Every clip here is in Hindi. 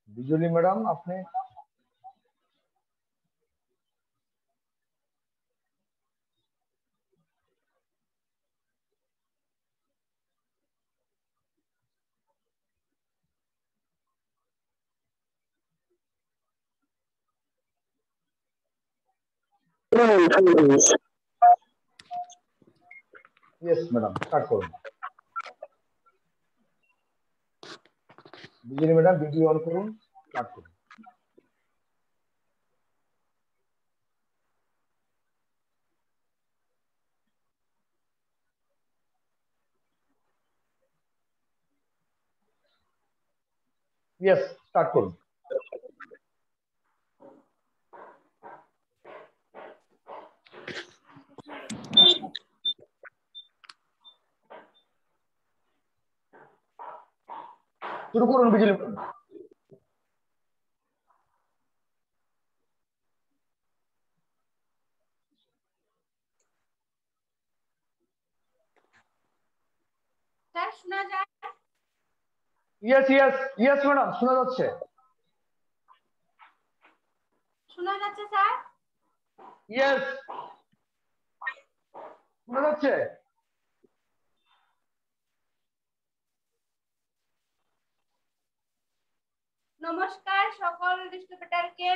बिजुली मैडम आपने यस मैडम स्टार्ट करो। बिजुली मैडम वीडियो ऑन करो, स्टार्ट करो। यस स्टार्ट करो। শুরু করুন বিজলি ম্যাডাম। স্যার শোনা যায়? ইয়েস ইয়েস ইয়েস ম্যাডাম শোনা যাচ্ছে। শোনা যাচ্ছে স্যার? ইয়েস শোনা যাচ্ছে। নমস্কার সকল ডিস্ট্রিবিউটরকে,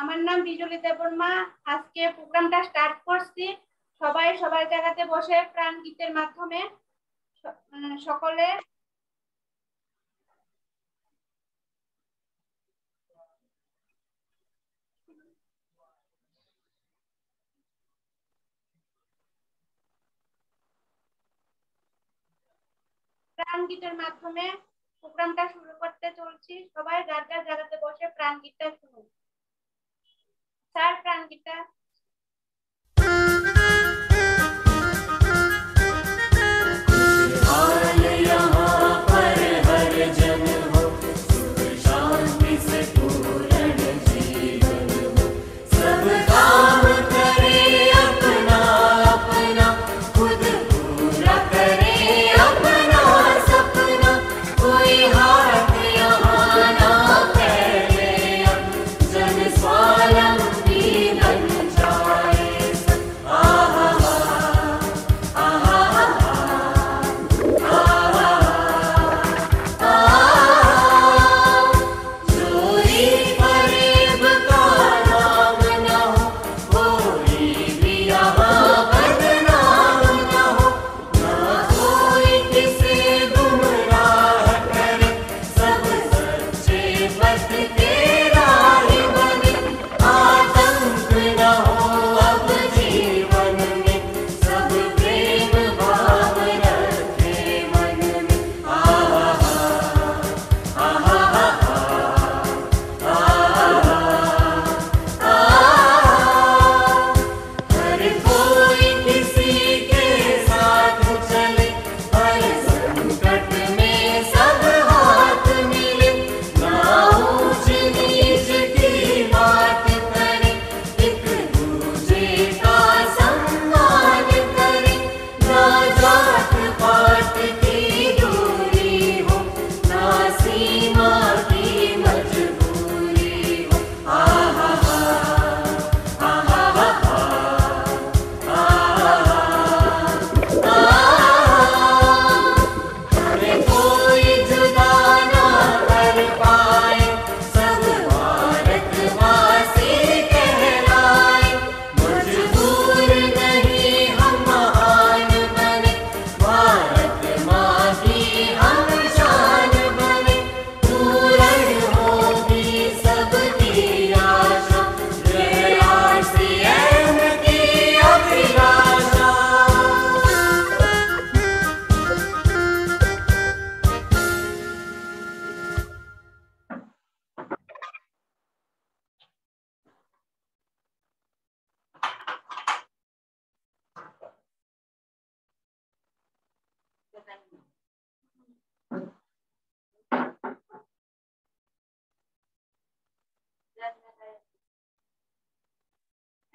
আমার নাম বিজলি দেববর্মা। আজকে প্রোগ্রামটা স্টার্ট করছি। সবাই সবার জায়গাতে বসে প্রাণ গীতের মাধ্যমে সকলে প্রাণ গীতের মাধ্যমে প্রোগ্রামটা শুরু করতে চলছি। সবাই যার যার জায়গাতে বসে প্রাণ গীতটা শুনুন। স্যার প্রাণ গীতটা स्वावलंबी बन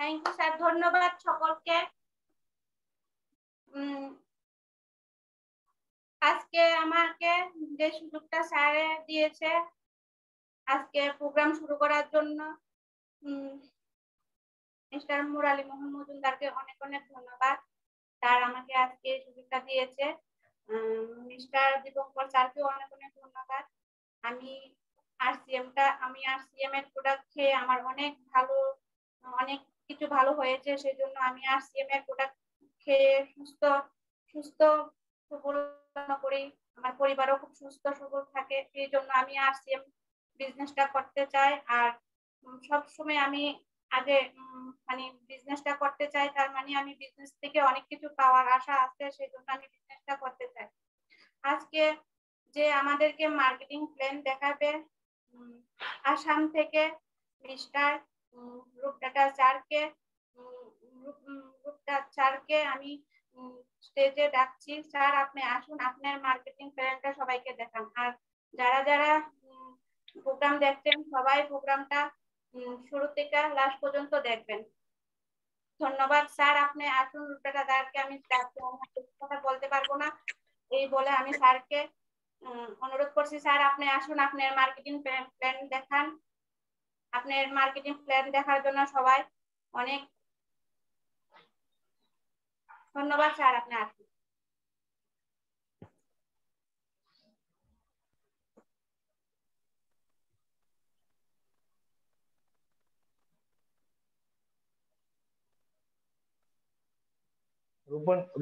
থ্যাংক ইউ স্যার, ধন্যবাদ সকলকে। আজকে আমাকে যে সুযোগটা স্যার দিয়েছে আজকে প্রোগ্রাম শুরু করার জন্য, মিস্টার মুরালী মোহন মজুমদারকে অনেক অনেক ধন্যবাদ। স্যার আমাকে আজকে এই সুযোগটা দিয়েছে। মিস্টার দীপঙ্কর স্যারকেও অনেক অনেক ধন্যবাদ। আমি আরসিএম এর প্রোডাক্ট খেয়ে আমার অনেক কিছু ভালো হয়েছে, সেই জন্য আমি আরসিএম এর প্রোডাক্ট খেয়ে সুস্থ সবল করি, আমার পরিবারও খুব সুস্থ সবল থাকে। এই জন্য আমি আরসিএম বিজনেসটা করতে চাই। আর সব সময় আমি আগে মানে বিজনেসটা করতে চাই, তার মানে আমি বিজনেস থেকে অনেক কিছু পাওয়ার আশা আছে, সেই জন্য আমি বিজনেসটা করতে চাই। আজকে যে আমাদেরকে মার্কেটিং প্ল্যান দেখাবে আসাম থেকে মিস্টার রূপদাস স্যারকে আমি স্টেজে ডাকছি। স্যার আপনি আসুন, আপনার মার্কেটিং প্ল্যানটা সবাইকে দেখান। আর যারা যারা প্রোগ্রাম দেখছেন সবাই প্রোগ্রামটা শুরু থেকে লাস্ট পর্যন্ত দেখবেন। ধন্যবাদ স্যার, আপনি আসুন। রূপদাস স্যারকে আমি কথা বলতে পারবো না, এই বলে আমি স্যারকে অনুরোধ করছি, স্যার আপনি আসুন, আপনার মার্কেটিং প্ল্যান দেখান। আপনার মার্কেটিং প্ল্যান দেখার জন্য সবাই অনেক ধন্যবাদ। স্যার আপনি আসুন।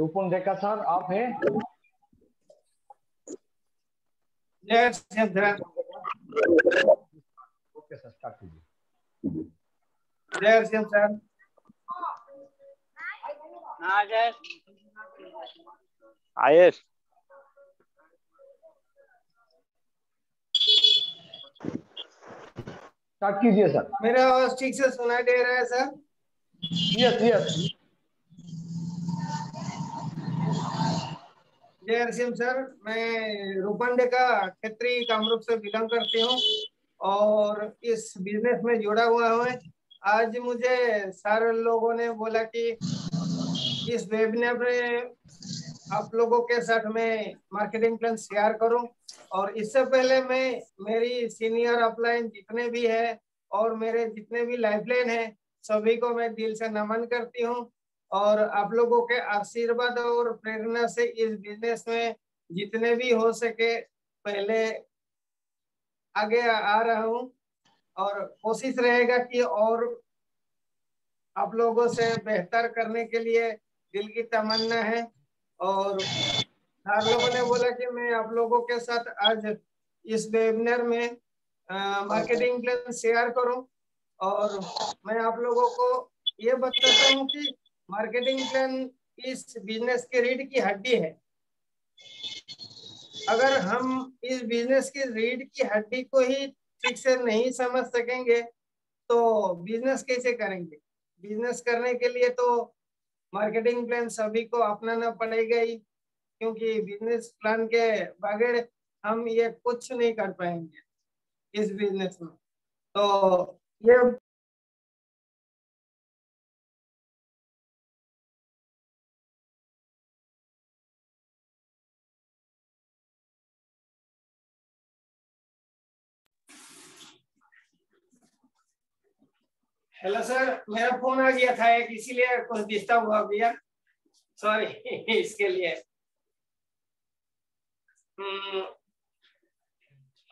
रूपन डेका सर आप हैं? यस ओके सर, स्टार्ट कीजिए। सर आयेश स्टार्ट कीजिए सर। मेरा आवाज ठीक से सुनाई दे रहा है सर? Yes yes. जय हरसिम सर, मैं रूपंडे का क्षेत्रीय कामरूप से बिलोंग करती हूँ और इस बिजनेस में जुड़ा हुआ हूँ। आज मुझे सारे लोगों ने बोला कि इस वेबिनार में आप लोगों के साथ मैं मार्केटिंग प्लान शेयर करूं। और इससे पहले मैं मेरी सीनियर अपलाइन जितने भी है और मेरे जितने भी लाइफलाइन है सभी को मैं दिल से नमन करती हूं। और आप लोगों के आशीर्वाद और प्रेरणा से इस बिजनेस में जितने भी हो सके पहले आगे आ रहा हूं और कोशिश रहेगा कि और आप लोगों से बेहतर करने के लिए दिल की तमन्ना है। और आप लोगों ने बोला कि मैं आप लोगों के साथ आज इस वेबिनार में मार्केटिंग प्लान शेयर करूं। और मैं आप लोगों को ये बताता हूं कि मार्केटिंग प्लान इस बिजनेस की रीढ़ की हड्डी है। अगर हम इस बिजनेस की रीढ़ की हड्डी को ही ठीक से नहीं समझ सकेंगे तो बिजनेस कैसे करेंगे? बिजनेस करने के लिए तो मार्केटिंग प्लान सभी को अपनाना पड़ेगा ही, क्योंकि बिजनेस प्लान के बगैर हम ये कुछ नहीं कर पाएंगे इस बिजनेस में। तो ये हेलो सर, मेरा फोन आ गया था एक, इसीलिए कुछ डिस्टर्ब हो गया, सॉरी इसके लिए।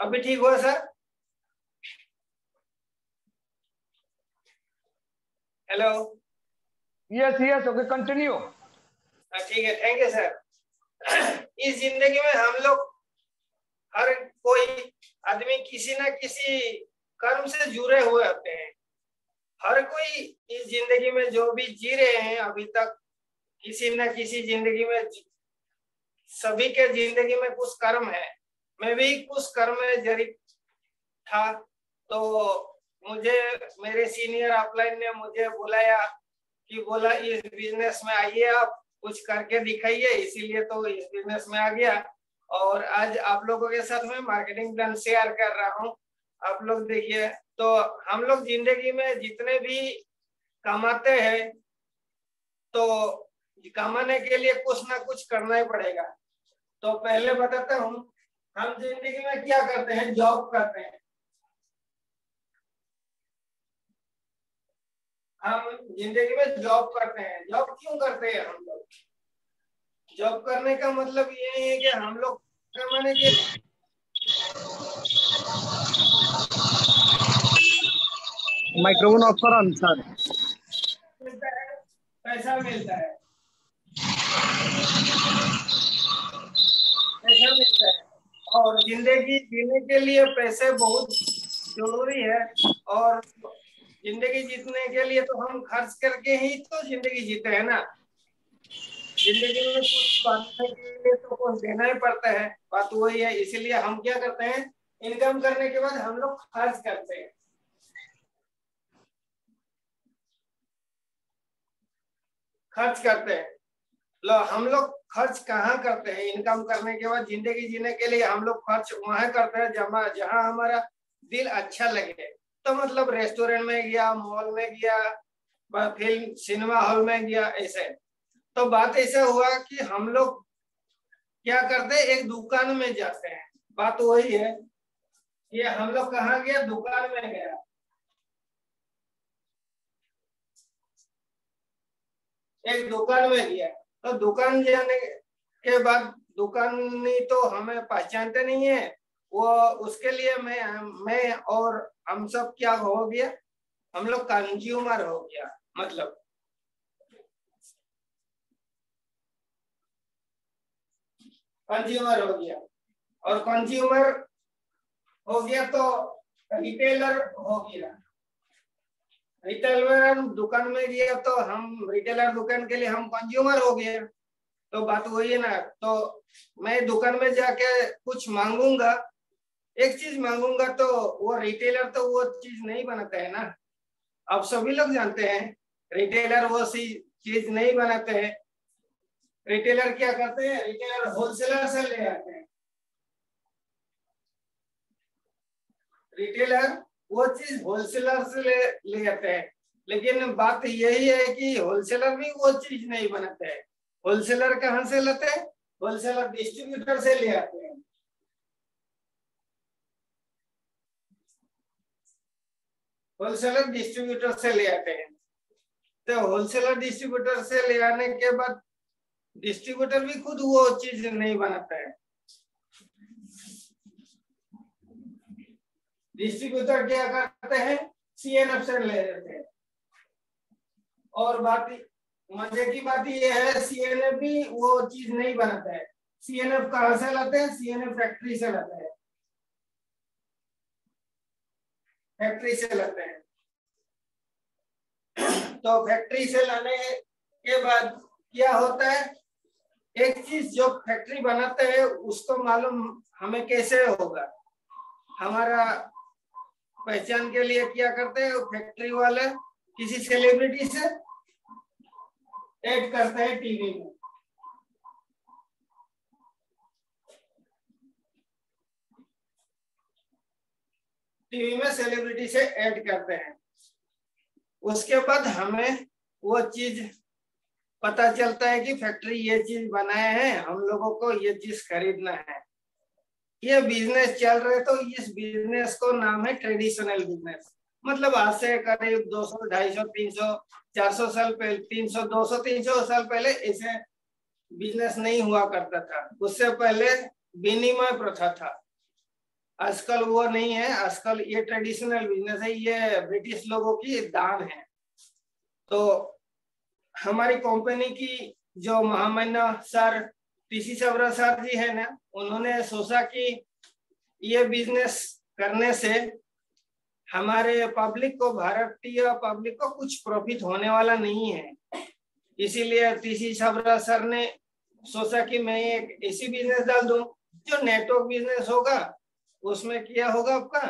अभी ठीक हुआ sir? Hello. Yes yes, okay continue. ठीक है, थैंक यू सर। इस जिंदगी में हम लोग हर कोई आदमी किसी ना किसी कर्म से जुड़े हुए होते हैं। हर कोई इस जिंदगी में जो भी जी रहे हैं अभी तक किसी न किसी जिंदगी में सभी के जिंदगी में कुछ कर्म है। मैं भी कुछ कर्म में जड़ित था, तो मुझे मेरे सीनियर अपलाइन ने मुझे बुलाया कि बोला इस बिजनेस में आइए, आप कुछ करके दिखाइए, इसीलिए तो इस बिजनेस में आ गया। और आज आप लोगों के साथ में मार्केटिंग प्लान शेयर कर रहा हूँ। आप लोग देखिए, तो हम लोग जिंदगी में जितने भी कमाते हैं तो कमाने के लिए कुछ ना कुछ करना ही पड़ेगा। तो पहले बताता हूँ, हम जिंदगी में क्या करते हैं, जॉब करते हैं। हम जिंदगी में जॉब करते हैं। जॉब क्यों करते हैं हम लोग? जॉब करने का मतलब ये है कि हम लोग कमाने के माइक्रोफोन ऑफ करो सर। मिलता है, पैसा मिलता है, पैसा मिलता है। और जिंदगी जीने के लिए पैसे बहुत जरूरी है। और जिंदगी जीतने के लिए तो हम खर्च करके ही तो जिंदगी जीते हैं ना। जिंदगी में कुछ पाने के लिए तो कुछ देना ही पड़ता है। बात वही है, इसीलिए हम क्या करते हैं, इनकम करने के बाद हम लोग खर्च करते हैं। खर्च करते हैं। हम लोग खर्च कहाँ करते हैं? इनकम करने के बाद जिंदगी जीने के लिए हम लोग खर्च वहां करते हैं जहाँ हमारा दिल अच्छा लगे। तो मतलब रेस्टोरेंट में गया, मॉल में गया, फिल्म सिनेमा हॉल में गया, ऐसे। तो बात ऐसा हुआ कि हम लोग क्या करते हैं, एक दुकान में जाते हैं। बात वही है, ये हम लोग कहाँ गया, दुकान में गया। एक दुकान में गया, तो दुकान जाने के बाद दुकानी तो हमें पहचानते नहीं है। वो उसके लिए मैं और हम सब क्या हो गया, हम लोग कंज्यूमर हो गया। मतलब कंज्यूमर हो गया, और कंज्यूमर हो गया तो रिटेलर हो गया। रिटेलर दुकान में गया तो हम रिटेलर दुकान के लिए हम कंज्यूमर हो गए। तो बात वही है ना। तो मैं दुकान में जाके कुछ मांगूंगा, एक चीज मांगूंगा, तो वो रिटेलर तो वो चीज नहीं बनाता है ना। अब सभी लोग जानते हैं रिटेलर वो सी चीज नहीं बनाते हैं। रिटेलर क्या करते हैं, रिटेलर होलसेलर से ले आते हैं। रिटेलर वो चीज होलसेलर से ले आते हैं। लेकिन बात यही है कि होलसेलर भी वो चीज नहीं बनाते हैं। होलसेलर कहाँ से लेते हैं? होलसेलर डिस्ट्रीब्यूटर से ले आते हैं। होलसेलर डिस्ट्रीब्यूटर से ले आते हैं। तो होलसेलर डिस्ट्रीब्यूटर से ले आने के बाद डिस्ट्रीब्यूटर भी खुद वो चीज नहीं बनाता है। डिस्ट्रीब्यूटर क्या करते हैं, सीएनएफ से ले लेते हैं। और बात मजे की बात ये है, सीएनएफ भी वो चीज नहीं बनाता है। सीएनएफ कहाँ से लाते हैं? सीएनएफ फैक्ट्री से लाते हैं। फैक्ट्री से लाते हैं। तो फैक्ट्री से लाने के बाद क्या होता है, एक चीज जो फैक्ट्री बनाते हैं उसको मालूम हमें कैसे होगा। हमारा पहचान के लिए क्या करते हैं, फैक्ट्री वाले किसी सेलिब्रिटी से ऐड करते हैं टीवी में। टीवी में सेलिब्रिटी से ऐड करते हैं। उसके बाद हमें वो चीज पता चलता है कि फैक्ट्री ये चीज बनाए हैं, हम लोगों को ये चीज खरीदना है। ये बिजनेस चल रहे, तो इस बिजनेस को नाम है ट्रेडिशनल बिजनेस। मतलब आज से करीब 200, 250, 300, 400 साल पहले, 300, 200, 300 साल पहले ऐसे बिजनेस नहीं हुआ करता था। उससे पहले विनिमय प्रथा था। आजकल वो नहीं है। आजकल ये ट्रेडिशनल बिजनेस है। ये ब्रिटिश लोगों की दान है। तो हमारी कंपनी की जो महामहिम सर पीसी सबरा सर जी है ना, उन्होंने सोचा कि ये बिजनेस करने से हमारे पब्लिक को, भारतीय पब्लिक को कुछ प्रॉफिट होने वाला नहीं है। इसीलिए पीसी सबरा सर ने सोचा कि मैं एक ऐसी बिजनेस डाल दूं जो नेटवर्क बिजनेस होगा। उसमें क्या होगा, आपका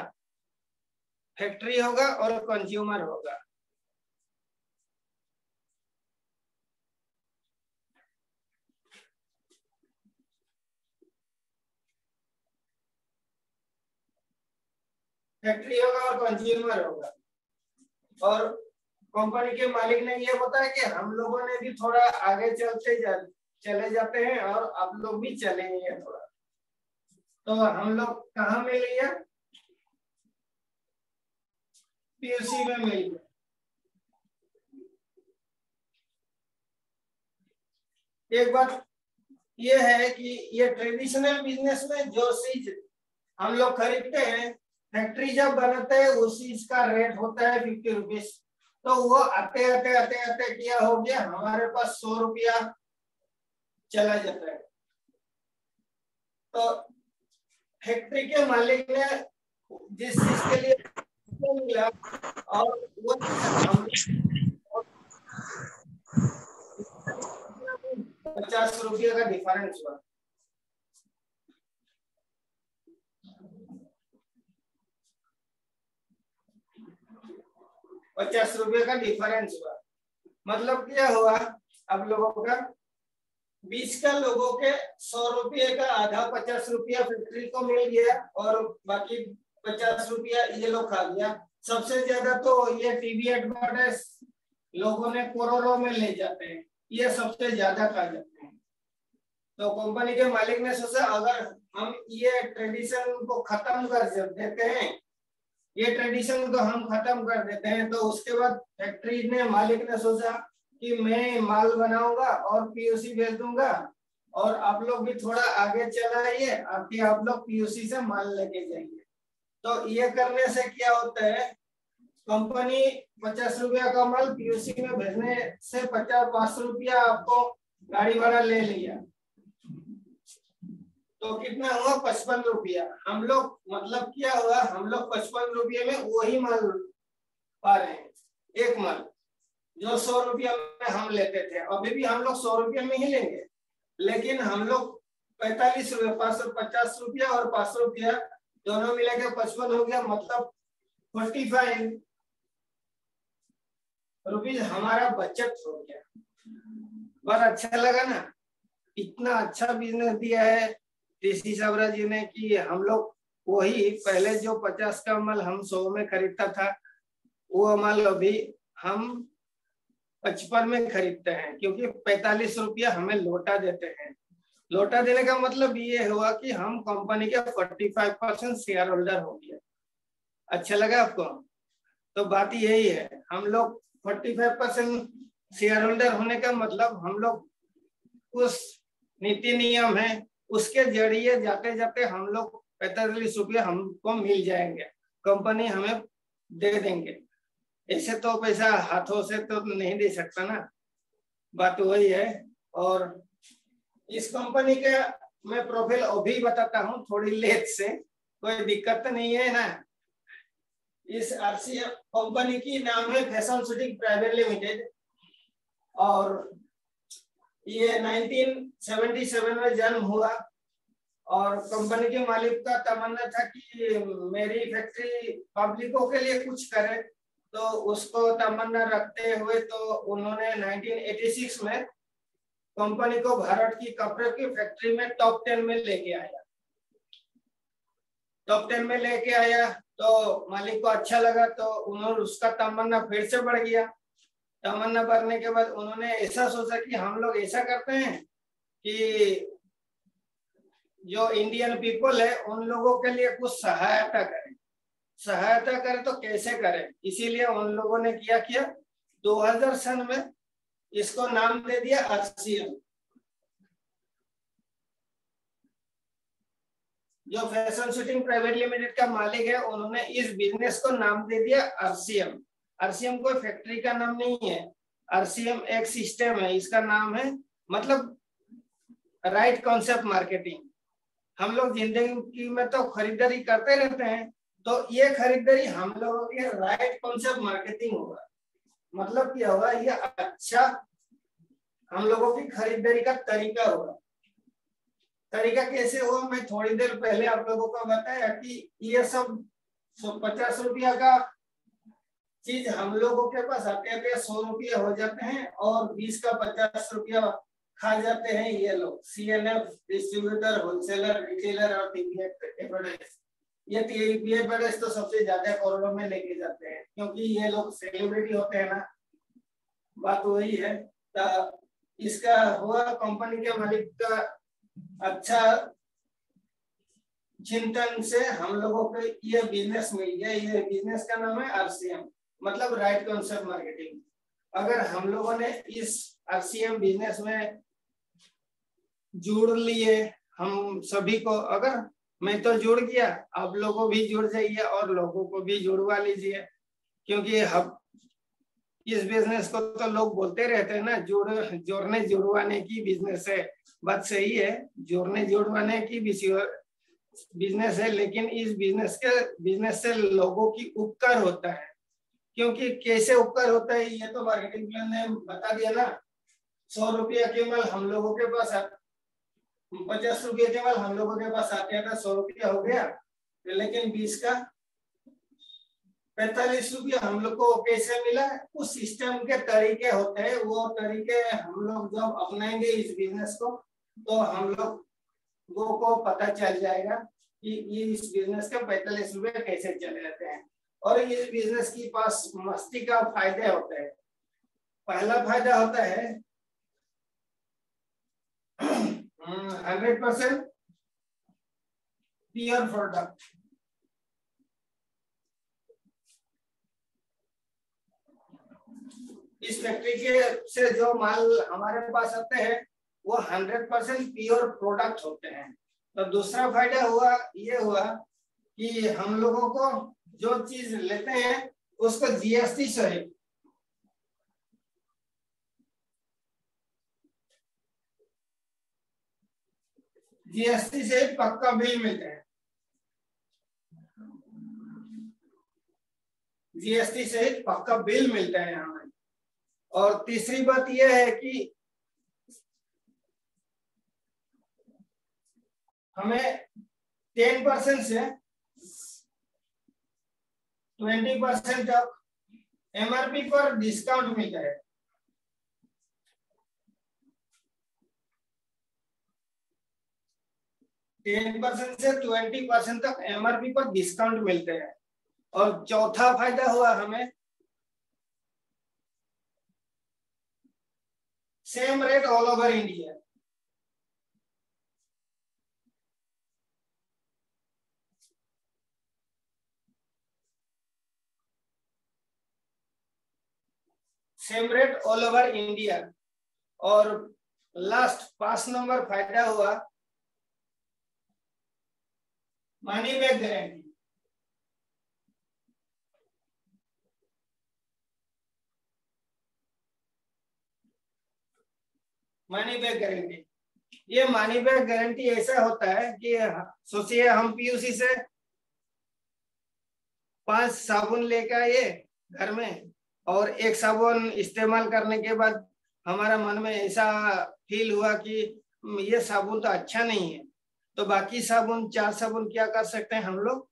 फैक्ट्री होगा और कंज्यूमर होगा। फैक्ट्री होगा और कंज्यूमर होगा। और कंपनी के मालिक ने ये बताया कि हम लोगों ने भी थोड़ा आगे चले जाते हैं और आप लोग भी चलेंगे थोड़ा। तो हम लोग कहाँ मिल गया? पीयूसी में मिल गया। एक बात ये है कि ये ट्रेडिशनल बिजनेस में जो चीज हम लोग खरीदते हैं, फैक्ट्री जब बनाते हैं उस चीज का रेट होता है 50 रुपीज। तो वो आते आते आते आते क्या हो गया, हमारे पास 100 रुपया चला जाता है। तो फैक्ट्री के मालिक ने जिस चीज के लिए मिला और वो हम 50 रुपये का डिफरेंस हुआ। ₹50 का डिफरेंस हुआ। मतलब क्या हुआ, अब लोगों का 20 का लोगों के 100 रुपये का आधा 50 रुपया फैक्ट्री को मिल गया और बाकी 50 रुपया ये लोग खा गया। सबसे ज्यादा तो ये टीवी एडवर्टाइज लोगों ने करोड़ों में ले जाते हैं, ये सबसे ज्यादा खा जाते हैं। तो कंपनी के मालिक ने सोचा अगर हम ये ट्रेडिशन को खत्म कर देते हैं, ये ट्रेडिशन को हम खत्म कर देते हैं, तो उसके बाद फैक्ट्री ने मालिक ने सोचा कि मैं माल बनाऊंगा और पीयूसी बेच दूंगा और आप लोग भी थोड़ा आगे चलाइए, आप लोग पीयूसी से माल लेके जाइए। तो ये करने से क्या होता है, कंपनी 50 रुपया का माल पीयूसी में भेजने से 5 रुपया आपको गाड़ी भाड़ा ले लिया, तो कितना हुआ 55 रुपया। हम लोग मतलब क्या हुआ, हम लोग 55 रुपये में वही माल पा रहे हैं। एक माल जो 100 रुपया में हम लेते थे, अभी भी हम लोग 100 रुपये में ही लेंगे, लेकिन हम लोग 45 रुपये 50 रुपया और 5 रुपया दोनों मिला के 55 हो गया, मतलब 45 रुपीज हमारा बचत हो गया। बहुत अच्छा लगा ना, इतना अच्छा बिजनेस दिया है टीसी सबरा जी ने कि हम लोग वही पहले जो 50 का माल हम 100 में खरीदता था, वो माल अभी हम 55 में खरीदते हैं, क्योंकि 45 रुपया हमें लौटा देते हैं। लौटा देने का मतलब ये हुआ कि हम कंपनी के 45% शेयर होल्डर हो गए। अच्छा लगा आपको? तो बात यही है, हम लोग 45% शेयर होल्डर होने का मतलब हम लोग उस नीति नियम है उसके जरिए जाते जाते हम लोग 45 रुपये हमको मिल जाएंगे, कंपनी हमें दे देंगे। ऐसे तो पैसा हाथों से तो नहीं दे सकता ना, बात वही है। और इस कंपनी का मैं प्रोफाइल अभी बताता हूँ थोड़ी लेट से, कोई दिक्कत तो नहीं है ना। इस आरसीएम कंपनी की नाम है फैशन शूटिंग प्राइवेट लिमिटेड और ये 1977 में जन्म हुआ और कंपनी के मालिक का तमन्ना था कि मेरी फैक्ट्री पब्लिकों के लिए कुछ करे, तो उसको तमन्ना रखते हुए तो उन्होंने 1986 में कंपनी को भारत की कपड़े की फैक्ट्री में टॉप 10 में लेके आया। टॉप 10 में लेके आया तो मालिक को अच्छा लगा, तो उन्होंने उसका तमन्ना फिर से बढ़ गया। तमन्ना बढ़ने के बाद उन्होंने ऐसा सोचा कि हम लोग ऐसा करते हैं कि जो इंडियन पीपल है उन लोगों के लिए कुछ सहायता करें। सहायता करें तो कैसे करें, इसीलिए उन लोगों ने क्या किया, 2000 सन में इसको नाम दे दिया आरसीएम। जो फैशन शूटिंग प्राइवेट लिमिटेड का मालिक है उन्होंने इस बिजनेस को नाम दे दिया आरसीएम। आरसीएम कोई फैक्ट्री का नाम नहीं है, आरसीएम एक सिस्टम है, इसका नाम है मतलब राइट कॉन्सेप्ट मार्केटिंग। हम लोग जिंदगी में तो खरीदारी करते रहते हैं, तो ये खरीदारी हम लोगों की राइट कॉन्सेप्ट मार्केटिंग होगा। मतलब क्या होगा, ये अच्छा हम लोगों की खरीदारी का तरीका होगा। तरीका कैसे हो, मैं थोड़ी देर पहले आप लोगों को बताया कि ये सब 50 रुपया का चीज हम लोगों के पास आते आते 100 रुपया हो जाते हैं और 20 का 50 रुपया खा जाते हैं ये लोग, सीएनएफ, डिस्ट्रीब्यूटर, होलसेलर, रिटेलर और टीवी एडवर्टाइज। ये टीवी एडवर्टाइज तो सबसे ज्यादा करोड़ों में लेके जाते हैं, क्योंकि ये लोग सेलिब्रिटी होते हैं ना, बात वही है। तो इसका हुआ कंपनी के मालिक का अच्छा चिंतन से हम लोगों को ये बिजनेस मिल गया। ये बिजनेस का नाम है RCM, मतलब राइट कॉन्सेप्ट मार्केटिंग। अगर हम लोगों ने इस RCM बिजनेस में जुड़ लिए, हम सभी को, अगर मैं तो जुड़ गया, आप लोगों भी जुड़ जाइए और लोगों को भी जुड़वा लीजिए, क्योंकि हम इस बिजनेस को तो लोग बोलते रहते हैं ना, जोड़ने जुड़वाने की बिजनेस है। बात सही है, जोड़ने जुड़वाने की बिजनेस है, लेकिन इस बिजनेस से लोगों की उपकार होता है। क्योंकि कैसे उपकार होता है ये तो मार्केटिंग प्लान ने बता दिया ना। 100 रुपया केवल हम लोगों के पास 50 रुपया केवल हम लोगों के पास आते हैं, 100 रुपया हो गया। लेकिन 20 का 45 रुपया हम लोग को कैसे मिला? उस सिस्टम के तरीके होते हैं, वो तरीके हम लोग जब अपनाएंगे इस बिजनेस को, तो हम लोगों को पता चल जाएगा कि इस बिजनेस के 45 रुपये कैसे चले जाते हैं। और इस बिजनेस की पास मस्ती का फायदे होते हैं। पहला फायदा होता है 100% प्योर प्रोडक्ट। इस फैक्ट्री के से जो माल हमारे पास आते हैं वो 100% प्योर प्रोडक्ट होते हैं। तो दूसरा फायदा ये हुआ कि हम लोगों को जो चीज लेते हैं उसको GST सहित पक्का बिल मिलते हैं। GST सहित पक्का बिल मिलता है हमें। और तीसरी बात यह है कि हमें 10% से 20% तक MRP पर डिस्काउंट मिलता है। से 20% तक MRP पर डिस्काउंट मिलते हैं। और चौथा फायदा हुआ हमें same rate all over India. Same rate all over India. और लास्ट 5 नंबर फायदा हुआ money back guarantee. Money back guarantee, ये मनी बैक गारंटी ऐसा होता है कि सोचिए हम PUC से 5 साबुन लेकर आए घर में, और एक साबुन इस्तेमाल करने के बाद हमारा मन में ऐसा फील हुआ कि ये साबुन तो अच्छा नहीं है, तो बाकी साबुन 4 साबुन क्या कर सकते हैं हम लोग,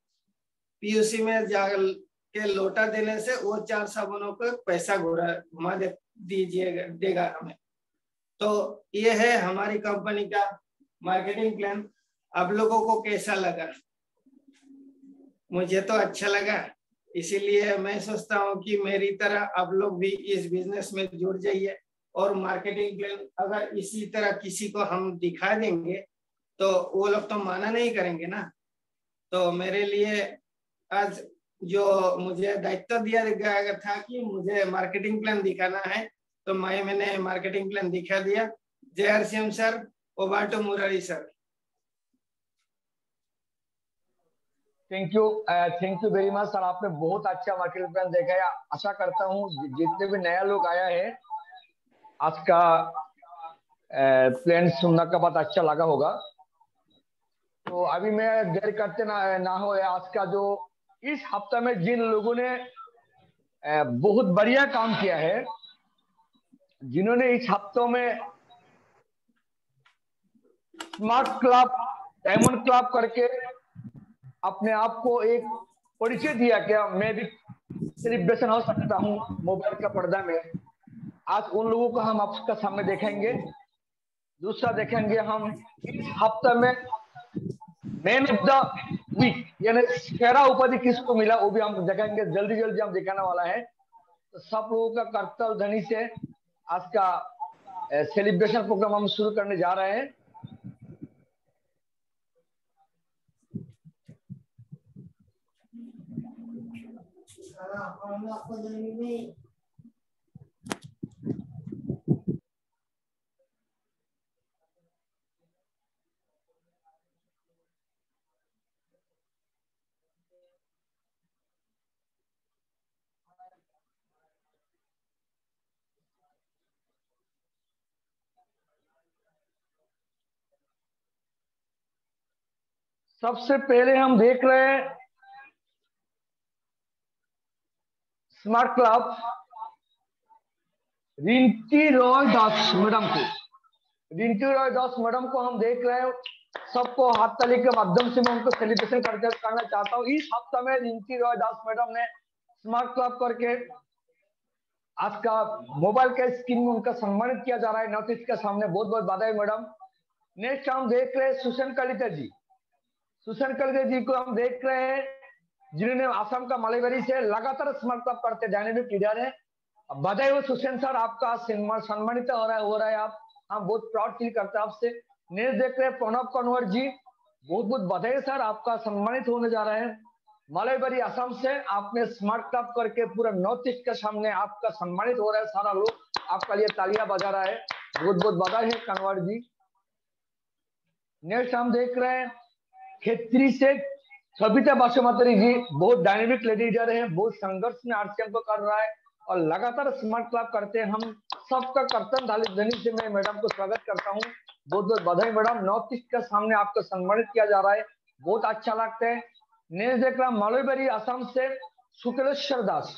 PUC में जा के लौटा देने से वो 4 साबुनों को पैसा घुमा देगा हमें। तो ये है हमारी कंपनी का मार्केटिंग प्लान। आप लोगों को कैसा लगा? मुझे तो अच्छा लगा, इसीलिए मैं सोचता हूँ कि मेरी तरह आप लोग भी इस बिजनेस में जुड़ जाइए। और मार्केटिंग प्लान अगर इसी तरह किसी को हम दिखा देंगे तो वो लोग तो माना नहीं करेंगे ना। तो मेरे लिए आज जो मुझे दायित्व दिया गया था कि मुझे मार्केटिंग प्लान दिखाना है, तो मैंने मार्केटिंग प्लान दिखा दिया। जय RCM sir, over to Murari sir. Thank you very much sir, आपने बहुत अच्छा मार्केटिंग प्लान देखा है। आशा करता हूँ जितने भी नया लोग आया है आज का प्लान सुनने का बाद अच्छा लगा होगा। तो अभी मैं देर करते ना हो, आज का जो इस हफ्ते में जिन लोगों ने बहुत बढ़िया काम किया है, जिन्होंने इस हफ्तों में स्मार्ट क्लब, डायमंड क्लब करके अपने आप को एक परिचय दिया क्या मैं भी सेलिब्रेशन हो सकता हूं मोबाइल का पर्दा में, आज उन लोगों को हम आपका सामने देखेंगे। दूसरा देखेंगे हम इस हफ्ते में मैन ऑफ द वीक यानी खैरा उपाधि किसको मिला वो भी हम देखेंगे, जल्दी जल्दी हम दिखाने वाला है। तो सब लोगों का कर्तव्य धनी से आज का सेलिब्रेशन प्रोग्राम हम शुरू करने जा रहे हैं। सबसे पहले हम देख रहे हैं स्मार्ट क्लब रिंकी रॉय दास मैडम को। रिंकी रॉय दास मैडम को हम देख रहे हैं। सबको हाथ ताली के माध्यम से मैं उनको सेलिब्रेशन करना चाहता हूँ। इस हफ्ते में रिंकी रॉय दास मैडम ने स्मार्ट क्लब करके आज का मोबाइल के स्क्रीन में उनका सम्मानित किया जा रहा है नॉर्थ ईस्ट के सामने। बहुत बहुत बधाई मैडम। नेक्स्ट हम देख रहे हैं सुशन कलिता जी। सुशन कलिता जी को हम देख रहे हैं जिन्होंने आसाम का मालेबारी से लगातार स्मार्ट क्लब करते डायनेमिक लीडर है। बधाई हो सुशन सर, आपका सम्मानित हो रहा है आप। हम बहुत प्राउड फील करते हैं आपसे। नेक्स्ट देख रहे हैं प्रणव कन्वर जी। बहुत बहुत बधाई सर, आपका सम्मानित होने जा रहे हैं मालेबारी आसाम से। आपने स्मार्ट क्लब करके पूरा नॉर्थ ईस्ट के सामने आपका सम्मानित हो रहा है। सारा लोग आपका लिए तालियां बजा रहा है। बहुत बहुत बधाई है कन्वर जी। नेक्स्ट हम देख रहे हैं खेतरी से सविता बासुमती जी। बहुत डायनेमिक लीडर है, बहुत संघर्ष में आरसीएम को कर रहा है और लगातार स्मार्ट क्लब करते हैं। हम सबका कर्तन ध्वनि से मैं मैडम को स्वागत करता हूँ। बहुत बहुत बधाई मैडम। नॉर्थ ईस्ट के सामने आपको सम्मानित किया जा रहा है, बहुत अच्छा लगता है। नेक्स्ट देख रहा मालेबारी असम से शुक्लेश्वर दास।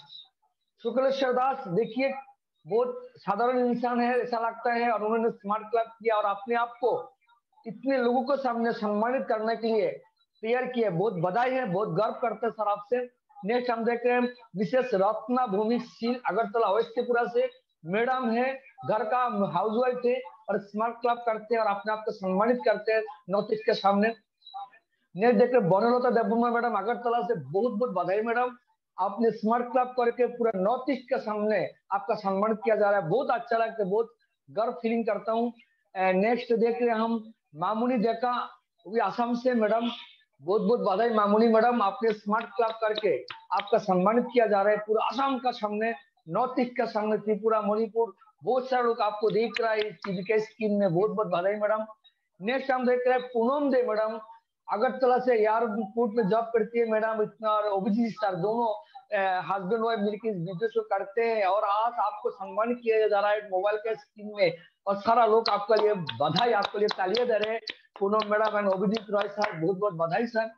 शुक्लेश्वर दास देखिए बहुत साधारण इंसान है ऐसा लगता है, और उन्होंने स्मार्ट क्लब किया और अपने आप को इतने लोगों को सामने सम्मानित करने के लिए तैयार किए। बहुत बधाई है, बहुत गर्व करते हैं सर आपसे। नेक्स्ट हम देख रहे हैं विशेष रत्ना भूमि शील अगरतला वेस्ट त्रिपुरा से मैडम है, घर का हाउसवाइफ है और स्मार्ट क्लब करते हैं और अपने आप को सम्मानित करते हैं नॉर्थ ईस्ट के सामने। नेक्स्ट देख रहे हैं बनलता देवबर्मा मैडम अगरतला से। बहुत बहुत बधाई मैडम, आपने स्मार्ट क्लब करके पूरा नॉर्थ ईस्ट के सामने आपका सम्मानित किया जा रहा है। बहुत अच्छा लगता है, बहुत गर्व फीलिंग करता हूँ। नेक्स्ट देख रहे हैं हम मामुनी देखा भी आसाम से मैडम। बहुत बहुत बधाई मामुनी मैडम, आपने स्मार्ट क्लब करके आपका सम्मानित किया जा रहा है पूरा आसाम का सामने, नॉर्थ ईस्ट का सामने, त्रिपुरा मणिपुर बहुत सारे लोग आपको देख रहा है टीवी के स्क्रीन में। बहुत बहुत बधाई मैडम। नेक्स्ट हम देख रहे हैं पूनम दे मैडम अगरतला से। एयरपोर्ट में जॉब करती है मैडम। इतना और अभिजीत सर दोनों हस्बैंड वाइफ मिलकर इस बिजनेस को करते हैं और आज आपको सम्मानित किया जा रहा है मोबाइल के स्क्रीन में और सारा लोग आपके लिए बधाई, आपके लिए तालियां दे रहे हैं। Poonam madam and Abhijeet Roy sir, बहुत बहुत बधाई sir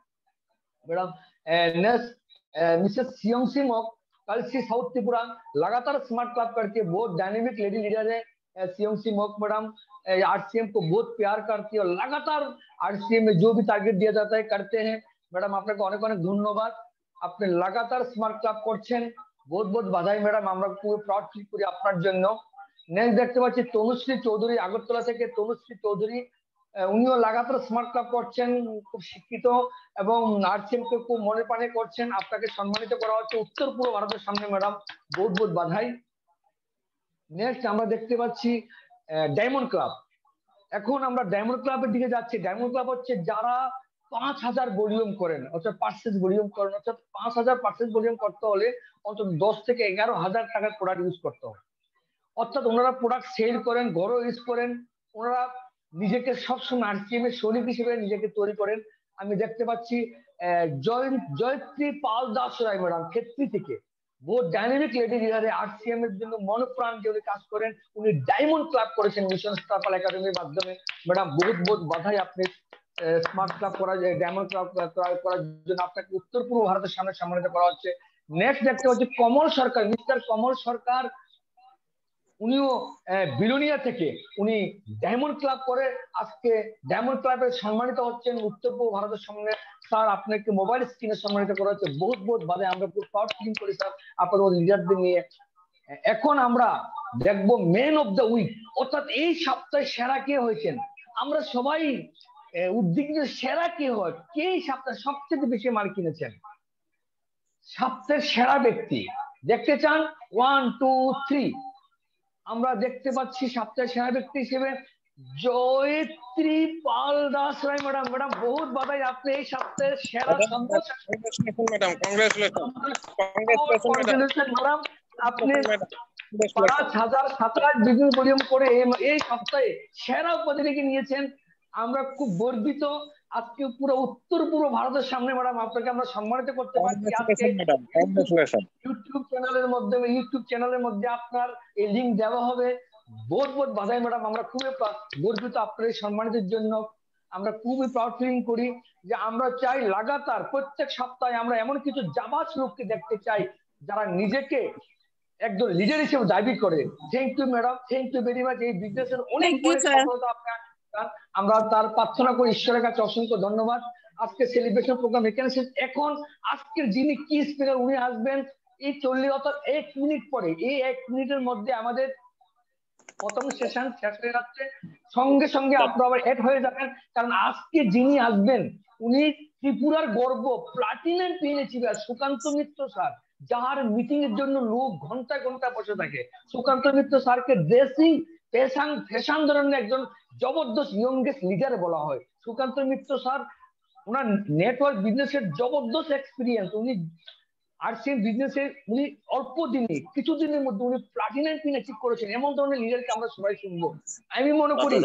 madam. Next Mrs Siyong Simok कल से साउथ त्रिपुरा लगातार स्मार्ट क्लब करती है, बहुत डायनेमिक लेडी लीडर है सियोंग सिमोक मैडम। आरसीएम को बहुत प्यार करती है और लगातार आरसीएम में जो भी टारगेट दिया जाता है करते हैं मैडम। आपको अनेक अनेक धन्यवाद, আপনি লাগাতার স্মার্ট ক্লাব করছেন। বহুত বহুত বাধাই ম্যাডাম, আমরা খুব প্রাউড ফিল করি আপনার জন্য। নেক্সট দেখতে পাচ্ছি তনুশ্রী চৌধুরী আগরতলা থেকে। তনুশ্রী চৌধুরী উনিও লাগাতার স্মার্ট ক্লাব করছেন, খুব শিক্ষিত এবং আরসিএম কে খুব মনে প্রাণে করছেন। আপনাকে সম্মানিত করা হচ্ছে উত্তর পূর্ব ভারতের সামনে ম্যাডাম, বহুত বহুত বাধাই। নেক্সট আমরা দেখতে পাচ্ছি ডায়মন্ড ক্লাব। এখন আমরা ডায়মন্ড ক্লাবের দিকে যাচ্ছি। ডায়মন্ড ক্লাব হচ্ছে যারা 5000 ভলিউম করেন অর্থাৎ পার্সেস ভলিউম করেন, অর্থাৎ 5000 পার্সেস ভলিউম করতে হলে অন্তত 10 থেকে 11,000 টাকার প্রোডাক্ট ইউজ করতে হয়। অর্থাৎ ওনারা প্রোডাক্ট সেল করেন, ঘরও ইউজ করেন। ওনারা নিজেকে সবসময় আরসিএম এর সৈনিক হিসেবে নিজেকে তৈরি করেন। আমি দেখতে পাচ্ছি জয়ত্রী পাল দাস রায় ম্যাডাম ক্ষেত্রী থেকে, বহুত ডাইনামিক লেডি লিডারে আরসিএম এর জন্য মনপ্রাণ দিয়ে কাজ করেন। উনি ডায়মন্ড ক্লাব করেছেন মিশন স্টারপাল একাডেমির মাধ্যমে। ম্যাডাম বহুত বহুত বাধাই, আপনি স্মার্ট ক্লাব করা যায় ডায়মন্ড ক্লাব করার জন্য আপনাকে উত্তর পূর্ব ভারতের সামনে সম্মানিত করা হচ্ছে। নেক্সট দেখতে পাচ্ছি কমল সরকার, মিস্টার কমল সরকার। উনিও বিলোনিয়া থেকে উনি ডায়মন্ড ক্লাব করে আজকে ডায়মন্ড ক্লাবে সম্মানিত হচ্ছেন উত্তর পূর্ব ভারতের সামনে। স্যার আপনাকে মোবাইল স্ক্রিনে সম্মানিত করা হচ্ছে, বহুত বহুত বাদে আমরা খুব প্রাউড ফিল করি স্যার আপনাদের লিডারদের নিয়ে। এখন আমরা দেখবো ম্যান অফ দ্য উইক, অর্থাৎ এই সপ্তাহে সেরা কে হয়েছেন। আমরা সবাই উদ্বিগ্ন সেরা কে হয়, কে এই সপ্তাহে সবচেয়ে বেশি মাল কিনেছেন। সপ্তাহের সেরা ব্যক্তি দেখতে চান 1 2 3, আমরা দেখতে পাচ্ছি সপ্তাহের সেরা ব্যক্তি হিসেবে জয়িত্রী পাল দাস রায় ম্যাডাম। ম্যাডাম বহুত বাধাই, আপনি এই সপ্তাহের সেরা ম্যাডাম কংগ্রেচুলেশন ম্যাডাম। আপনি 5,027 ডিগ্রি ভলিউম করে এই সপ্তাহে সেরা উপাধিকে নিয়েছেন। আমরা খুব গর্বিত। আজকে পুরো উত্তর পূর্ব ভারতের সামনে ম্যাডাম আপনাকে আমরা সম্মানিত করতে পারছি। আজকে ইউটিউব চ্যানেলের মধ্যে আপনার এই লিঙ্ক দেওয়া হবে। বহুত বহুত বাধাই ম্যাডাম, আমরা খুবই গর্বিত আপনার এই সম্মানিতের জন্য। আমরা খুবই প্রাউড ফিলিং করি যে আমরা চাই লাগাতার প্রত্যেক সপ্তাহে আমরা এমন কিছু জামাত লোককে দেখতে চাই যারা নিজেকে একজন লিডার হিসেবে দাবি করে। Thank you madam, thank you very much. এই বিজনেসের অনেক সফলতা আপনার, আমরা তার প্রার্থনা করি ঈশ্বরের কাছে অসংখ্য ধন্যবাদ। আজকে সেলিব্রেশন প্রোগ্রাম এখানে শেষ। এখন আজকের যিনি কি স্পিকার উনি আসবেন এই 40 অর্থাৎ 1 মিনিট পরে। এই 1 মিনিটের মধ্যে আমাদের প্রথম সেশন শেষ হয়ে যাচ্ছে। সঙ্গে সঙ্গে আপনারা আবার এড হয়ে যাবেন, কারণ আজকে যিনি আসবেন উনি ত্রিপুরার গর্ব প্লাটিনাম পিএইচডি সুকান্ত মিত্র স্যার, যার মিটিং এর জন্য লোক ঘন্টা ঘন্টা বসে থাকে। সুকান্ত মিত্র স্যারকে ড্রেসিং ফ্যাশন ধরনের একজন জবরদস্ত ইয়ংগেস্ট লিডার বলা হয়। সুকান্ত মিত্র স্যার ওনার নেটওয়ার্ক বিজনেসের জবরদস্ত এক্সপিরিয়েন্স। উনি আর্টসের বিজনেসে উনি অল্প দিনে কিছুদিনের মধ্যে উনি প্লাটিনাম পিন অ্যাচিভ করেছেন। এমন ধরনের লিডারকে আমরা সবাই শুনবো। আমি মনে করি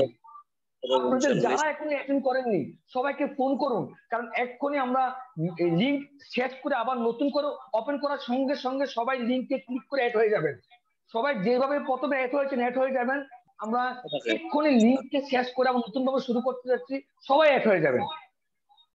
আপনাদের যারা এখনো অ্যাটেন্ড করেননি সবাইকে ফোন করুন, কারণ এক্ষুনি আমরা লিংক শেয়ার করে আবার নতুন করে ওপেন করার সঙ্গে সঙ্গে সবাই লিংকে ক্লিক করে অ্যাড হয়ে যাবেন। সবাই যেভাবে প্রথমে অ্যাড হয়েছেন অ্যাড হয়ে যাবেন। আমরা এক্ষুনি লিংককে শেয়ার করে আবার নতুন ভাবে শুরু করতে যাচ্ছি, সবাই অ্যাড হয়ে যাবেন।